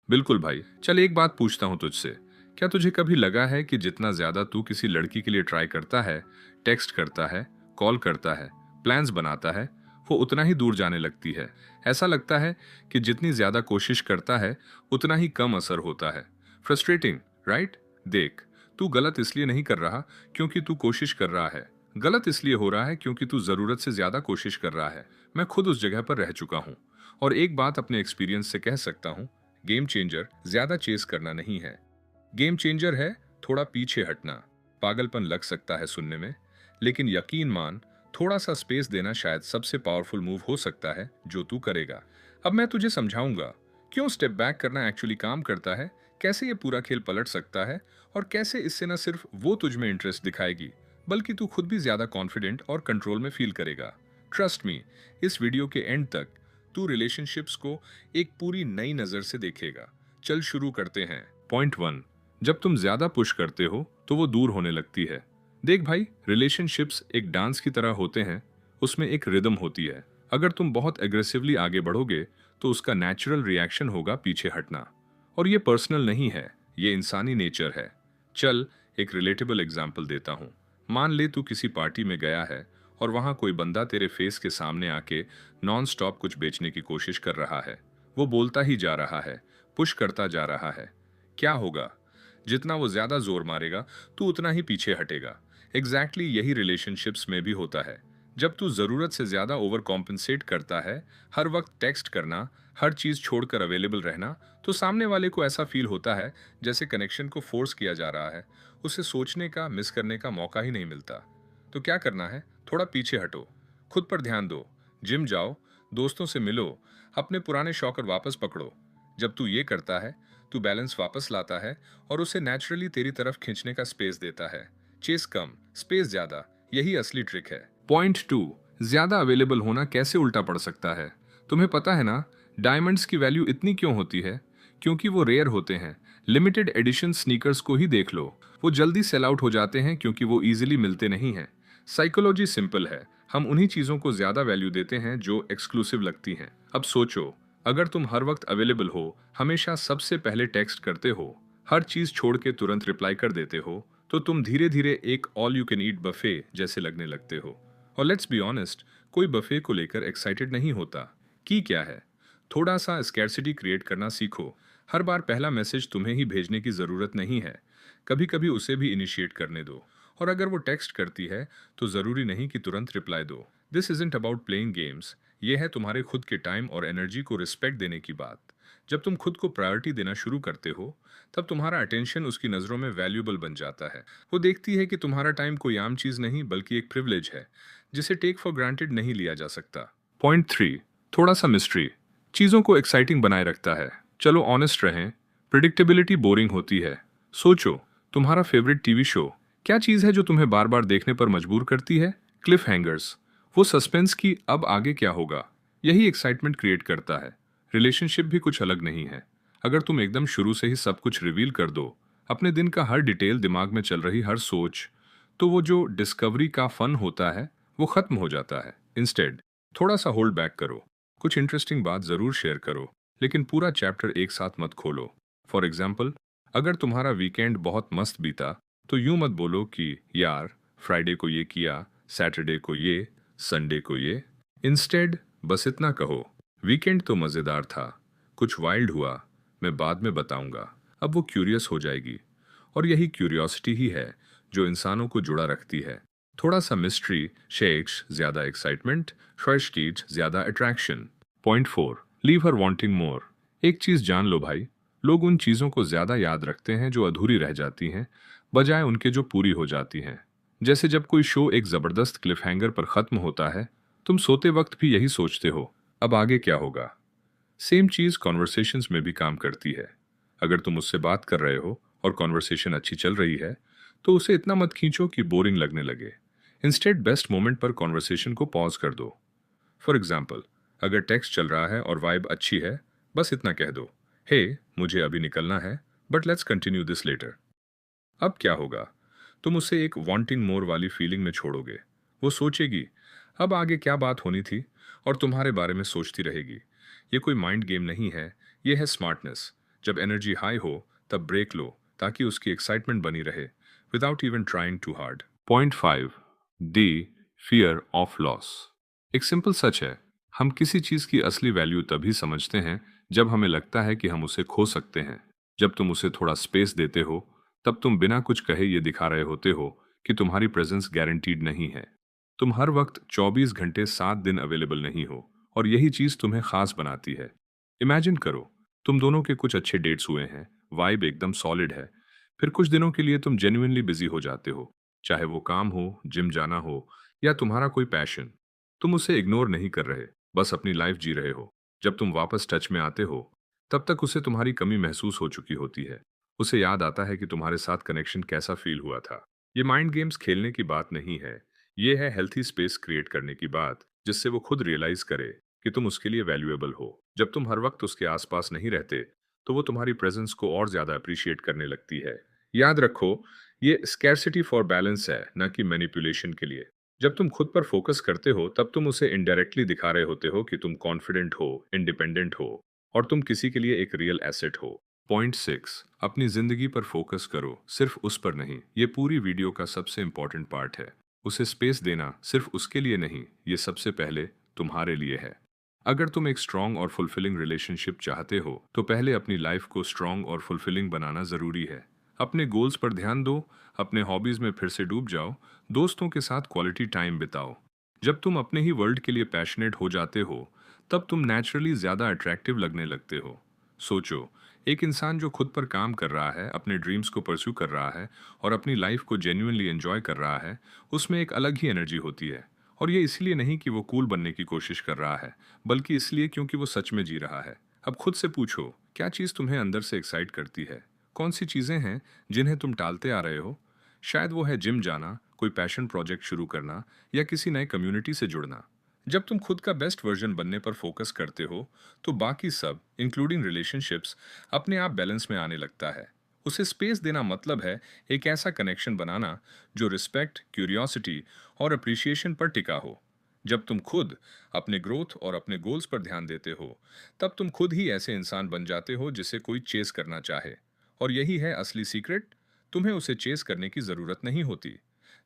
बिल्कुल भाई, चल एक बात पूछता हूँ तुझसे। क्या तुझे कभी लगा है कि जितना ज्यादा तू किसी लड़की के लिए ट्राई करता है, टेक्स्ट करता है, कॉल करता है, प्लान्स बनाता है, वो उतना ही दूर जाने लगती है? ऐसा लगता है कि जितनी ज्यादा कोशिश करता है उतना ही कम असर होता है। Frustrating, right? देख, तू गलत इसलिए नहीं कर रहा क्योंकि तू कोशिश कर रहा है। गलत इसलिए हो रहा है क्योंकि तू जरूरत से ज्यादा कोशिश कर रहा है। मैं खुद उस जगह पर रह चुका हूँ और एक बात अपने एक्सपीरियंस से कह सकता हूँ। गेम चेंजर ज्यादा चेस करना नहीं है। गेम चेंजर है थोड़ा पीछे हटना। पागलपन लग सकता है सुनने में, लेकिन यकीन मान, थोड़ा सा स्पेस देना शायद सबसे पावरफुल मूव हो सकता है जो तू करेगा। अब मैं तुझे समझाऊंगा क्यों स्टेप बैक करना एक्चुअली काम करता है, कैसे ये पूरा खेल पलट सकता है, और कैसे इससे न सिर्फ वो तुझ में इंटरेस्ट दिखाएगी बल्कि तू खुद भी ज्यादा कॉन्फिडेंट और कंट्रोल में फील करेगा। ट्रस्ट मी, इस वीडियो के एंड तक तू रिलेशनशिप्स को एक पूरी नई नजर से देखेगा। चल शुरू करते हैं। पॉइंट 1, जब तुम ज्यादा पुश करते हो तो वो दूर होने लगती है। देख भाई, रिलेशनशिप्स एक डांस की तरह होते हैं। उसमें एक रिदम होती है। अगर तुम बहुत एग्रेसिवली आगे बढ़ोगे तो उसका नेचुरल रिएक्शन होगा पीछे हटना। और ये पर्सनल नहीं है, ये इंसानी नेचर है। चल एक रिलेटेबल एग्जाम्पल देता हूँ। मान ले तू किसी पार्टी में गया है और वहां कोई बंदा तेरे फेस के सामने आके नॉन स्टॉप कुछ बेचने की कोशिश कर रहा है। वो बोलता ही जा रहा है, पुश करता जा रहा है। क्या होगा? जितना वो ज्यादा जोर मारेगा तू उतना ही पीछे हटेगा। यही रिलेशनशिप्स में भी होता है। जब तू जरूरत से ज्यादा ओवर कॉम्पनसेट करता है, हर वक्त टेक्स्ट करना, हर चीज छोड़कर अवेलेबल रहना, तो सामने वाले को ऐसा फील होता है जैसे कनेक्शन को फोर्स किया जा रहा है। उसे सोचने का, मिस करने का मौका ही नहीं मिलता। तो क्या करना है? थोड़ा पीछे हटो, खुद पर ध्यान दो, जिम जाओ, दोस्तों से मिलो, अपने पुराने शौक और वापस पकड़ो। जब तू ये करता है, तू बैलेंस वापस लाता है और उसे नेचुरली तेरी तरफ खींचने का स्पेस देता है। चेस कम, स्पेस ज्यादा, यही असली ट्रिक है। पॉइंट 2, ज्यादा अवेलेबल होना कैसे उल्टा पड़ सकता है? तुम्हें पता है ना, डायमंड्स की वैल्यू इतनी क्यों होती है? क्योंकि वो रेयर होते हैं। लिमिटेड एडिशन स्नीकर्स को ही देख लो, वो जल्दी सेल आउट हो जाते हैं क्योंकि वो इजीली मिलते नहीं हैं। साइकोलॉजी सिंपल है, हम उन्हीं चीजों को ज्यादा वैल्यू देते हैं जो एक्सक्लूसिव लगती हैं। अब सोचो, अगर तुम हर वक्त अवेलेबल हो, हमेशा सबसे पहले टेक्स्ट करते हो, हर चीज छोड़ के तुरंत रिप्लाई कर देते हो, तो तुम धीरे धीरे एक all you can eat buffet जैसे लगने लगते हो। और लेट्स बी ऑनेस्ट, कोई बफे को लेकर एक्साइटेड नहीं होता। की क्या है? थोड़ा सा स्कैर्सिटी क्रिएट करना सीखो। हर बार पहला मैसेज तुम्हें ही भेजने की जरूरत नहीं है। कभी कभी उसे भी इनिशिएट करने दो। और अगर वो टेक्स्ट करती है तो जरूरी नहीं कि तुरंत रिप्लाई दो। This isn't about playing games, ये है तुम्हारे खुद के टाइम और एनर्जी को रिस्पेक्ट देने की बात। जब तुम खुद को प्रायोरिटी देना शुरू करते हो, तब तुम्हारा अटेंशन उसकी नज़रों में वैल्यूएबल बन जाता है। वो देखती है कि तुम्हारा टाइम कोई आम चीज़ नहीं बल्कि एक प्रिविलेज है जिसे टेक फॉर ग्रांटेड नहीं लिया जा सकता। पॉइंट 3, थोड़ा सा मिस्ट्री चीज़ों को एक्साइटिंग बनाए रखता है। चलो ऑनेस्ट रहें, प्रिडिक्टेबिलिटी बोरिंग होती है। सोचो, तुम्हारा फेवरेट टीवी शो, क्या चीज़ है जो तुम्हें बार बार देखने पर मजबूर करती है? क्लिफ हैंगर्स, वो सस्पेंस की अब आगे क्या होगा, यही एक्साइटमेंट क्रिएट करता है। रिलेशनशिप भी कुछ अलग नहीं है। अगर तुम एकदम शुरू से ही सब कुछ रिवील कर दो, अपने दिन का हर डिटेल, दिमाग में चल रही हर सोच, तो वो जो डिस्कवरी का फन होता है वो खत्म हो जाता है। इंस्टेड थोड़ा सा होल्ड बैक करो, कुछ इंटरेस्टिंग बात जरूर शेयर करो, लेकिन पूरा चैप्टर एक साथ मत खोलो। फॉर एग्जाम्पल, अगर तुम्हारा वीकेंड बहुत मस्त बीता तो यूं मत बोलो कि यार फ्राइडे को ये किया, सैटरडे को ये, संडे को ये। इंस्टेड बस इतना कहो, वीकेंड तो मज़ेदार था, कुछ वाइल्ड हुआ, मैं बाद में बताऊंगा। अब वो क्यूरियस हो जाएगी। और यही क्यूरियोसिटी ही है जो इंसानों को जुड़ा रखती है। थोड़ा सा मिस्ट्री शेक्स ज्यादा एक्साइटमेंट, फ्रेश ज्यादा attraction. Point 4, leave her wanting more. एक चीज जान लो भाई, लोग उन चीजों को ज्यादा याद रखते हैं जो अधूरी रह जाती हैं, बजाय उनके जो पूरी हो जाती हैं। जैसे जब कोई शो एक जबरदस्त क्लिफ हैंगर पर खत्म होता है, तुम सोते वक्त भी यही सोचते हो, अब आगे क्या होगा। सेम चीज कॉन्वर्सेशंस में भी काम करती है। अगर तुम उससे बात कर रहे हो और कॉन्वर्सेशन अच्छी चल रही है, तो उसे इतना मत खींचो कि बोरिंग लगने लगे। इंस्टेड बेस्ट मोमेंट पर कॉन्वर्सेशन को पॉज कर दो। फॉर एग्जाम्पल, अगर टेक्स्ट चल रहा है और वाइब अच्छी है, बस इतना कह दो, हे मुझे अभी निकलना है, but let's continue this later. अब क्या होगा? तुम उसे एक वांटिंग मोर वाली फीलिंग में छोड़ोगे। वो सोचेगी अब आगे क्या बात होनी थी, और तुम्हारे बारे में सोचती रहेगी। ये कोई माइंड गेम नहीं है, ये है स्मार्टनेस। जब एनर्जी हाई हो तब ब्रेक लो ताकि उसकी एक्साइटमेंट बनी रहे without even trying too hard. Point 5, the fear of loss. एक सिंपल सच है, हम किसी चीज की असली वैल्यू तभी समझते हैं जब हमें लगता है कि हम उसे खो सकते हैं। जब तुम उसे थोड़ा स्पेस देते हो तब तुम बिना कुछ कहे ये दिखा रहे होते हो कि तुम्हारी प्रेजेंस गारंटीड नहीं है। तुम हर वक्त 24 घंटे 7 दिन अवेलेबल नहीं हो, और यही चीज तुम्हें खास बनाती है। इमेजिन करो, तुम दोनों के कुछ अच्छे डेट्स हुए हैं, वाइब एकदम सॉलिड है, फिर कुछ दिनों के लिए तुम जेन्युइनली बिजी हो जाते हो, चाहे वो काम हो, जिम जाना हो या तुम्हारा कोई पैशन। तुम उसे इग्नोर नहीं कर रहे, बस अपनी लाइफ जी रहे हो। जब तुम वापस टच में आते हो तब तक उसे तुम्हारी कमी महसूस हो चुकी होती है। उसे याद आता है कि तुम्हारे साथ कनेक्शन कैसा फील हुआ था। ये माइंड गेम्स खेलने की बात नहीं है, ये है हेल्थी स्पेस क्रिएट करने की बात, जिससे वो खुद रियलाइज करे कि तुम उसके लिए वैल्यूएबल हो। जब तुम हर वक्त उसके आसपास नहीं रहते तो वो तुम्हारी प्रेजेंस को और ज्यादा अप्रिशिएट करने लगती है। याद रखो, ये स्कैरसिटी फॉर बैलेंस है, न कि मैनिपुलेशन के लिए। जब तुम खुद पर फोकस करते हो तब तुम उसे इनडायरेक्टली दिखा रहे होते हो कि तुम कॉन्फिडेंट हो, इंडिपेंडेंट हो, और तुम किसी के लिए एक रियल एसेट हो। पॉइंट 6, अपनी जिंदगी पर फोकस करो, सिर्फ उस पर नहीं। ये पूरी वीडियो का सबसे इंपॉर्टेंट पार्ट है। उसे स्पेस देना सिर्फ उसके लिए नहीं, ये सबसे पहले तुम्हारे लिए है। अगर तुम एक स्ट्रॉन्ग और फुलफिलिंग रिलेशनशिप चाहते हो तो पहले अपनी लाइफ को स्ट्रॉन्ग और फुलफिलिंग बनाना जरूरी है। अपने गोल्स पर ध्यान दो, अपने हॉबीज में फिर से डूब जाओ, दोस्तों के साथ क्वालिटी टाइम बिताओ। जब तुम अपने ही वर्ल्ड के लिए पैशनेट हो जाते हो तब तुम नेचुरली ज्यादा अट्रैक्टिव लगने लगते हो। सोचो, एक इंसान जो खुद पर काम कर रहा है, अपने ड्रीम्स को परस्यू कर रहा है और अपनी लाइफ को जेन्युइनली एंजॉय कर रहा है, उसमें एक अलग ही एनर्जी होती है। और ये इसलिए नहीं कि वो कूल बनने की कोशिश कर रहा है, बल्कि इसलिए क्योंकि वो सच में जी रहा है। अब खुद से पूछो, क्या चीज़ तुम्हें अंदर से एक्साइट करती है? कौन सी चीज़ें हैं जिन्हें तुम टालते आ रहे हो? शायद वो है जिम जाना, कोई पैशन प्रोजेक्ट शुरू करना, या किसी नए कम्युनिटी से जुड़ना। जब तुम खुद का बेस्ट वर्जन बनने पर फोकस करते हो तो बाकी सब, इंक्लूडिंग रिलेशनशिप्स, अपने आप बैलेंस में आने लगता है। उसे स्पेस देना मतलब है एक ऐसा कनेक्शन बनाना जो रिस्पेक्ट, क्यूरियोसिटी और अप्रिसिएशन पर टिका हो। जब तुम खुद अपने ग्रोथ और अपने गोल्स पर ध्यान देते हो तब तुम खुद ही ऐसे इंसान बन जाते हो जिसे कोई चेस करना चाहे। और यही है असली सीक्रेट, तुम्हें उसे चेस करने की ज़रूरत नहीं होती।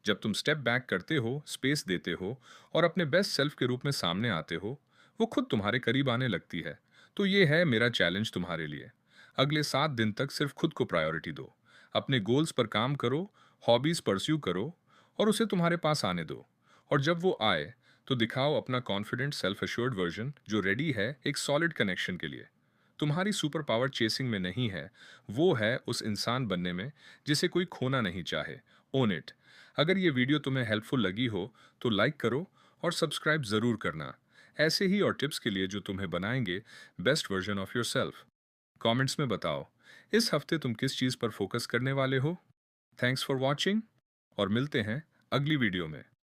जब तुम स्टेप बैक करते हो, स्पेस देते हो और अपने बेस्ट सेल्फ के रूप में सामने आते हो, वो खुद तुम्हारे करीब आने लगती है। तो ये है मेरा चैलेंज तुम्हारे लिए। अगले 7 दिन तक सिर्फ खुद को प्रायोरिटी दो, अपने गोल्स पर काम करो, हॉबीज परस्यू करो और उसे तुम्हारे पास आने दो। और जब वो आए तो दिखाओ अपना कॉन्फिडेंट, सेल्फ अश्योर्ड वर्जन जो रेडी है एक सॉलिड कनेक्शन के लिए। तुम्हारी सुपर पावर चेसिंग में नहीं है, वो है उस इंसान बनने में जिसे कोई खोना नहीं चाहे। Own it. अगर ये वीडियो तुम्हें हेल्पफुल लगी हो तो लाइक करो और सब्सक्राइब ज़रूर करना, ऐसे ही और टिप्स के लिए जो तुम्हें बनाएंगे best version of your self. Comments में बताओ, इस हफ्ते तुम किस चीज़ पर फोकस करने वाले हो। थैंक्स फॉर वॉचिंग और मिलते हैं अगली वीडियो में।